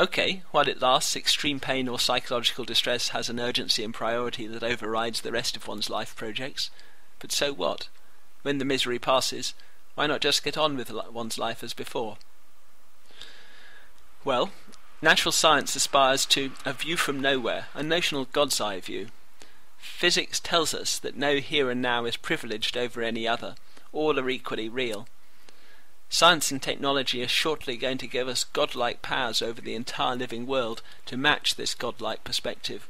Okay, while it lasts, extreme pain or psychological distress has an urgency and priority that overrides the rest of one's life projects. But so what? When the misery passes, why not just get on with one's life as before? Well, natural science aspires to a view from nowhere, a notional God's eye view. Physics tells us that no here and now is privileged over any other. All are equally real. Science and technology are shortly going to give us godlike powers over the entire living world to match this godlike perspective.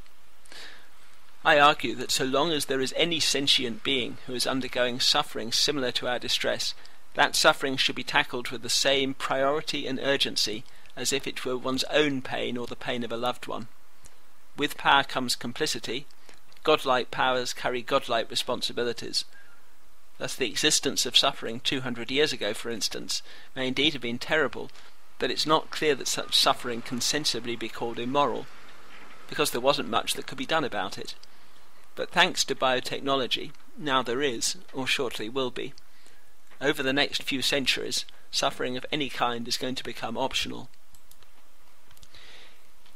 I argue that so long as there is any sentient being who is undergoing suffering similar to our distress, that suffering should be tackled with the same priority and urgency as if it were one's own pain or the pain of a loved one. With power comes complicity. Godlike powers carry godlike responsibilities. Thus the existence of suffering 200 years ago, for instance, may indeed have been terrible, but it's not clear that such suffering can sensibly be called immoral, because there wasn't much that could be done about it. But thanks to biotechnology, now there is, or shortly will be. Over the next few centuries, suffering of any kind is going to become optional.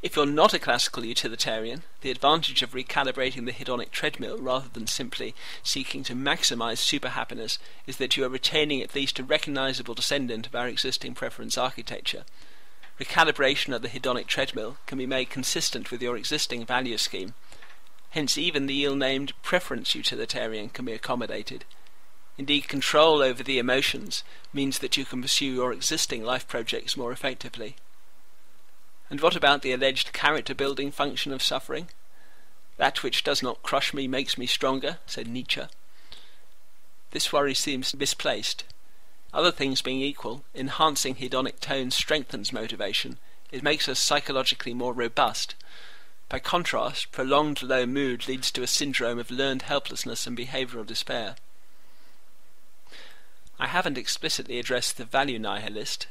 If you're not a classical utilitarian, the advantage of recalibrating the hedonic treadmill rather than simply seeking to maximize super happiness is that you are retaining at least a recognizable descendant of our existing preference architecture. Recalibration of the hedonic treadmill can be made consistent with your existing value scheme. Hence even the ill-named preference utilitarian can be accommodated. Indeed, control over the emotions means that you can pursue your existing life projects more effectively. And what about the alleged character-building function of suffering? That which does not crush me makes me stronger, said Nietzsche. This worry seems misplaced. Other things being equal, enhancing hedonic tone strengthens motivation. It makes us psychologically more robust. By contrast, prolonged low mood leads to a syndrome of learned helplessness and behavioural despair. I haven't explicitly addressed the value nihilist,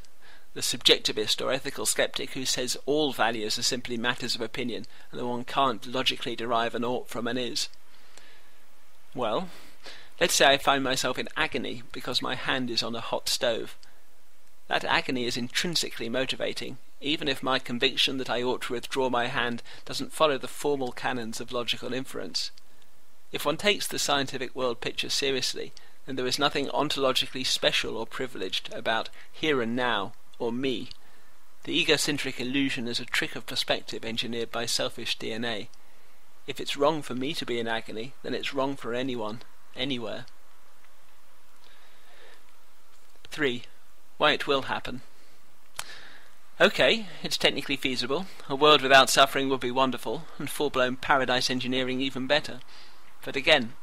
the subjectivist or ethical skeptic who says all values are simply matters of opinion and that one can't logically derive an ought from an is. Well, let's say I find myself in agony because my hand is on a hot stove. That agony is intrinsically motivating, even if my conviction that I ought to withdraw my hand doesn't follow the formal canons of logical inference. If one takes the scientific world picture seriously, then there is nothing ontologically special or privileged about here and now, or me. The egocentric illusion is a trick of perspective engineered by selfish DNA. If it's wrong for me to be in agony, then it's wrong for anyone, anywhere. 3. Why it will happen. Okay, it's technically feasible. A world without suffering would be wonderful, and full-blown paradise engineering even better. But again,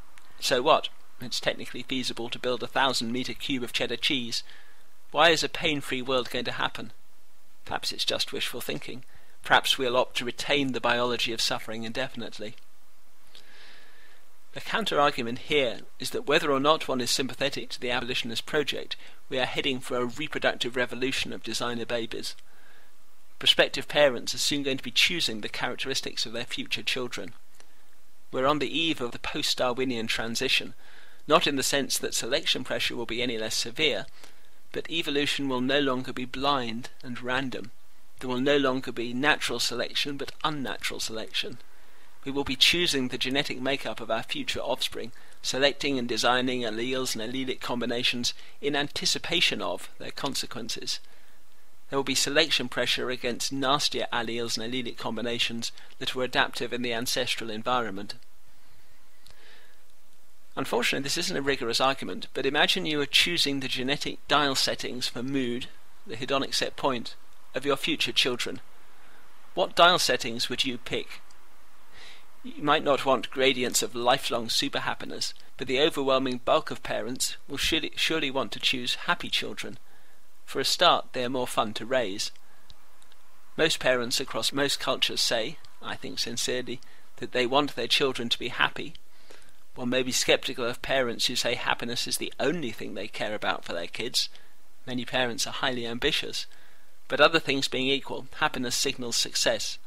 so what? It's technically feasible to build a 1,000-metre cube of cheddar cheese. Why is a pain-free world going to happen? Perhaps it's just wishful thinking. Perhaps we'll opt to retain the biology of suffering indefinitely. The counter-argument here is that whether or not one is sympathetic to the Abolitionist Project, we are heading for a reproductive revolution of designer babies. Prospective parents are soon going to be choosing the characteristics of their future children. We're on the eve of the post-Darwinian transition, not in the sense that selection pressure will be any less severe, but evolution will no longer be blind and random. There will no longer be natural selection but unnatural selection. We will be choosing the genetic makeup of our future offspring, selecting and designing alleles and allelic combinations in anticipation of their consequences. There will be selection pressure against nastier alleles and allelic combinations that were adaptive in the ancestral environment. Unfortunately, this isn't a rigorous argument, but imagine you are choosing the genetic dial settings for mood, the hedonic set point, of your future children. What dial settings would you pick? You might not want gradients of lifelong super happiness, but the overwhelming bulk of parents will surely want to choose happy children. For a start, they are more fun to raise. Most parents across most cultures say, I think sincerely, that they want their children to be happy. One may be sceptical of parents who say happiness is the only thing they care about for their kids. Many parents are highly ambitious. But other things being equal, happiness signals success,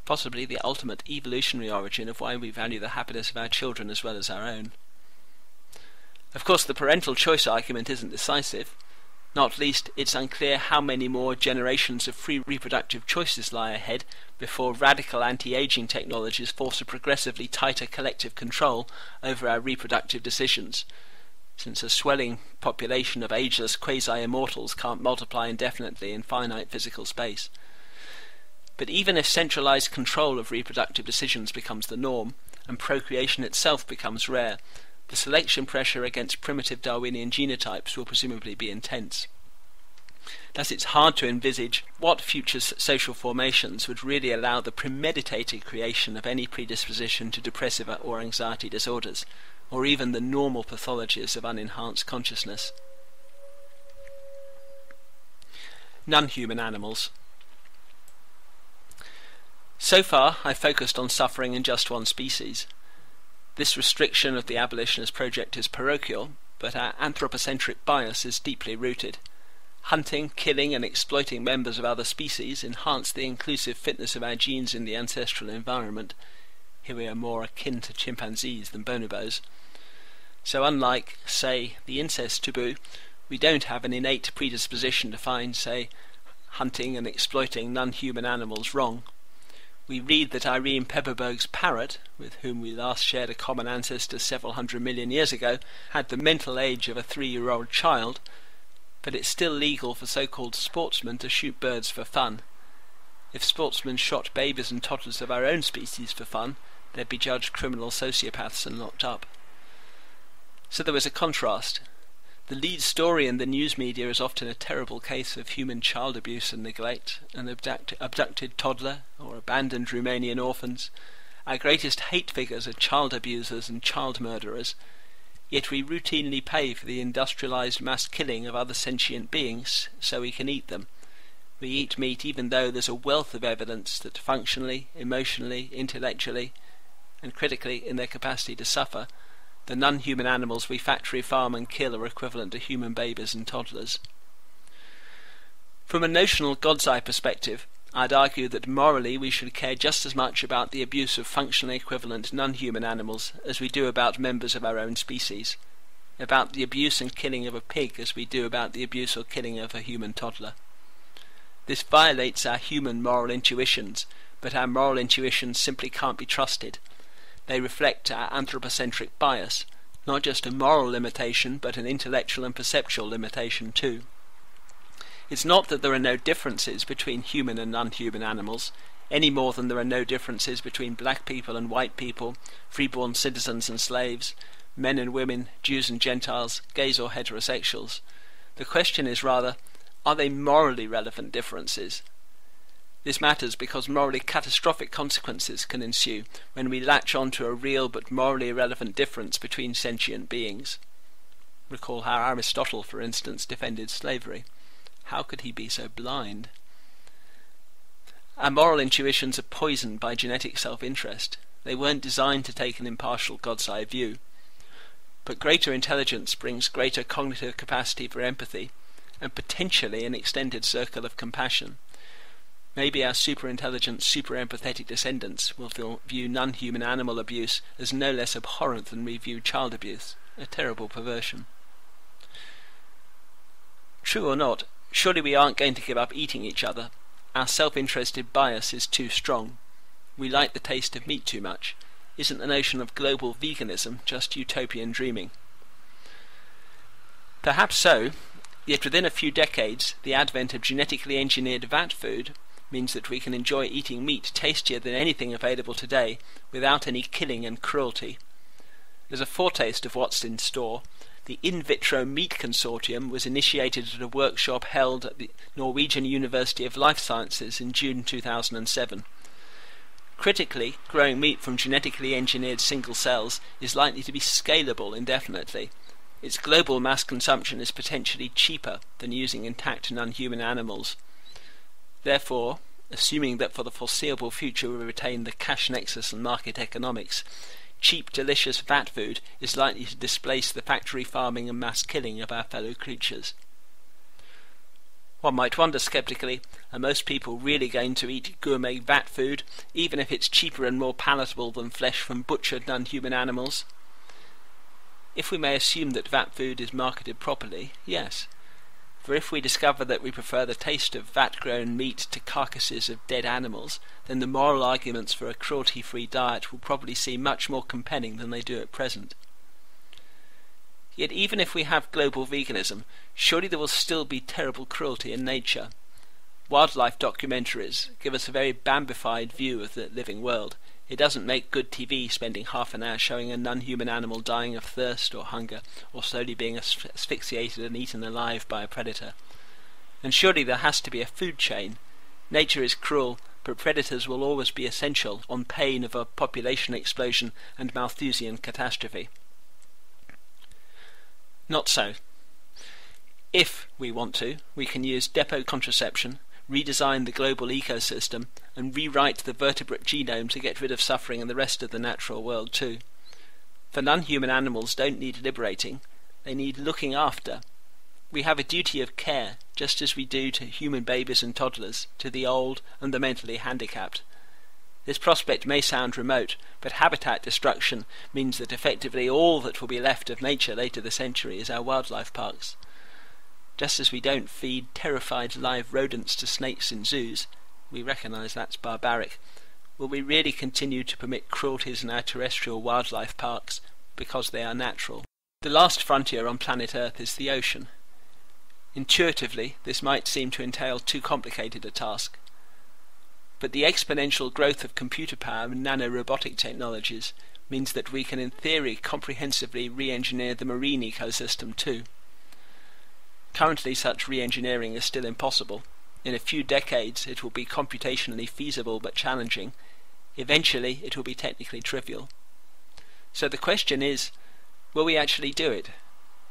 possibly the ultimate evolutionary origin of why we value the happiness of our children as well as our own. Of course, the parental choice argument isn't decisive. Not least, it's unclear how many more generations of free reproductive choices lie ahead before radical anti-aging technologies force a progressively tighter collective control over our reproductive decisions, since a swelling population of ageless quasi-immortals can't multiply indefinitely in finite physical space. But even if centralized control of reproductive decisions becomes the norm, and procreation itself becomes rare, the selection pressure against primitive Darwinian genotypes will presumably be intense. Thus it's hard to envisage what future social formations would really allow the premeditated creation of any predisposition to depressive or anxiety disorders, or even the normal pathologies of unenhanced consciousness. Non-human animals. So far, I've focused on suffering in just one species. This restriction of the Abolitionist Project is parochial, but our anthropocentric bias is deeply rooted. Hunting, killing and exploiting members of other species enhance the inclusive fitness of our genes in the ancestral environment. Here we are more akin to chimpanzees than bonobos. So unlike, say, the incest taboo, we don't have an innate predisposition to find, say, hunting and exploiting non-human animals wrong. We read that Irene Pepperberg's parrot, with whom we last shared a common ancestor several 100 million years ago, had the mental age of a 3-year-old child, but it's still legal for so-called sportsmen to shoot birds for fun. If sportsmen shot babies and toddlers of our own species for fun, they'd be judged criminal sociopaths and locked up. So there was a contrast. The lead story in the news media is often a terrible case of human child abuse and neglect, an abducted toddler or abandoned Romanian orphans. Our greatest hate figures are child abusers and child murderers, yet we routinely pay for the industrialized mass killing of other sentient beings so we can eat them. We eat meat even though there's a wealth of evidence that functionally, emotionally, intellectually, and critically in their capacity to suffer, the non-human animals we factory farm and kill are equivalent to human babies and toddlers. From a notional God's eye perspective, I'd argue that morally we should care just as much about the abuse of functionally equivalent non-human animals as we do about members of our own species, about the abuse and killing of a pig as we do about the abuse or killing of a human toddler. This violates our human moral intuitions, but our moral intuitions simply can't be trusted. They reflect our anthropocentric bias, not just a moral limitation, but an intellectual and perceptual limitation too. It's not that there are no differences between human and non-human animals, any more than there are no differences between black people and white people, freeborn citizens and slaves, men and women, Jews and Gentiles, gays or heterosexuals. The question is rather, are they morally relevant differences? This matters because morally catastrophic consequences can ensue when we latch on to a real but morally irrelevant difference between sentient beings. Recall how Aristotle, for instance, defended slavery. How could he be so blind? Our moral intuitions are poisoned by genetic self-interest. They weren't designed to take an impartial God's eye view. But greater intelligence brings greater cognitive capacity for empathy, and potentially an extended circle of compassion. Maybe our super-intelligent, super-empathetic descendants will view non-human animal abuse as no less abhorrent than we view child abuse, a terrible perversion. True or not, surely we aren't going to give up eating each other. Our self-interested bias is too strong. We like the taste of meat too much. Isn't the notion of global veganism just utopian dreaming? Perhaps so, yet within a few decades, the advent of genetically engineered vat food means that we can enjoy eating meat tastier than anything available today without any killing and cruelty. As a foretaste of what's in store, the In Vitro Meat Consortium was initiated at a workshop held at the Norwegian University of Life Sciences in June 2007. Critically, growing meat from genetically engineered single cells is likely to be scalable indefinitely. Its global mass consumption is potentially cheaper than using intact non-human animals. Therefore, assuming that for the foreseeable future we retain the cash nexus and market economics, cheap, delicious vat food is likely to displace the factory farming and mass killing of our fellow creatures. One might wonder sceptically, are most people really going to eat gourmet vat food, even if it's cheaper and more palatable than flesh from butchered non-human animals? If we may assume that vat food is marketed properly, yes. For if we discover that we prefer the taste of vat-grown meat to carcasses of dead animals, then the moral arguments for a cruelty-free diet will probably seem much more compelling than they do at present. Yet even if we have global veganism, surely there will still be terrible cruelty in nature. Wildlife documentaries give us a very bambified view of the living world. It doesn't make good TV spending half an hour showing a non-human animal dying of thirst or hunger, or slowly being asphyxiated and eaten alive by a predator. And surely there has to be a food chain. Nature is cruel, but predators will always be essential on pain of a population explosion and Malthusian catastrophe. Not so. If we want to, we can use depot contraception, redesign the global ecosystem, and rewrite the vertebrate genome to get rid of suffering in the rest of the natural world too. For non-human animals don't need liberating, they need looking after. We have a duty of care, just as we do to human babies and toddlers, to the old and the mentally handicapped. This prospect may sound remote, but habitat destruction means that effectively all that will be left of nature later this century is our wildlife parks. Just as we don't feed terrified live rodents to snakes in zoos, we recognise that's barbaric, will we really continue to permit cruelties in our terrestrial wildlife parks because they are natural? The last frontier on planet Earth is the ocean. Intuitively, this might seem to entail too complicated a task. But the exponential growth of computer power and nanorobotic technologies means that we can in theory comprehensively re-engineer the marine ecosystem too. Currently such re-engineering is still impossible. In a few decades it will be computationally feasible but challenging. Eventually it will be technically trivial. So the question is, will we actually do it?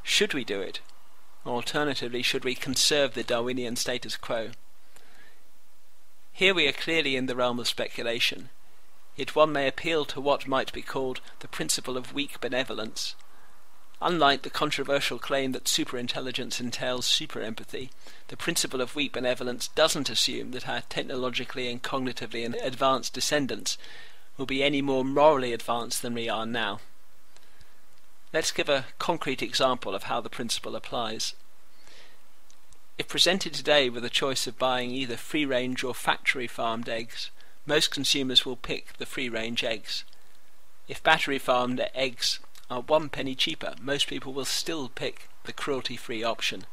Should we do it? Alternatively, should we conserve the Darwinian status quo? Here we are clearly in the realm of speculation, yet one may appeal to what might be called the principle of weak benevolence. Unlike the controversial claim that superintelligence entails superempathy, the principle of weak benevolence doesn't assume that our technologically and cognitively advanced descendants will be any more morally advanced than we are now. Let's give a concrete example of how the principle applies. If presented today with a choice of buying either free-range or factory-farmed eggs, most consumers will pick the free-range eggs. If battery-farmed eggs are 1 penny cheaper, most people will still pick the cruelty-free option.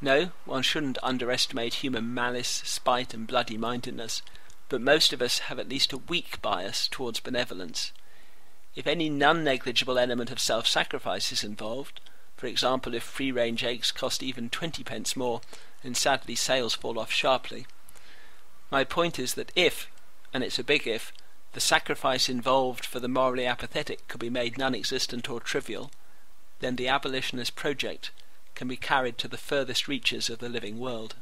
No, one shouldn't underestimate human malice, spite and bloody-mindedness, but most of us have at least a weak bias towards benevolence. If any non-negligible element of self-sacrifice is involved, for example if free-range eggs cost even 20 pence more, then sadly sales fall off sharply. My point is that if, and it's a big if, the sacrifice involved for the morally apathetic could be made non-existent or trivial, then the Abolitionist Project can be carried to the furthest reaches of the living world.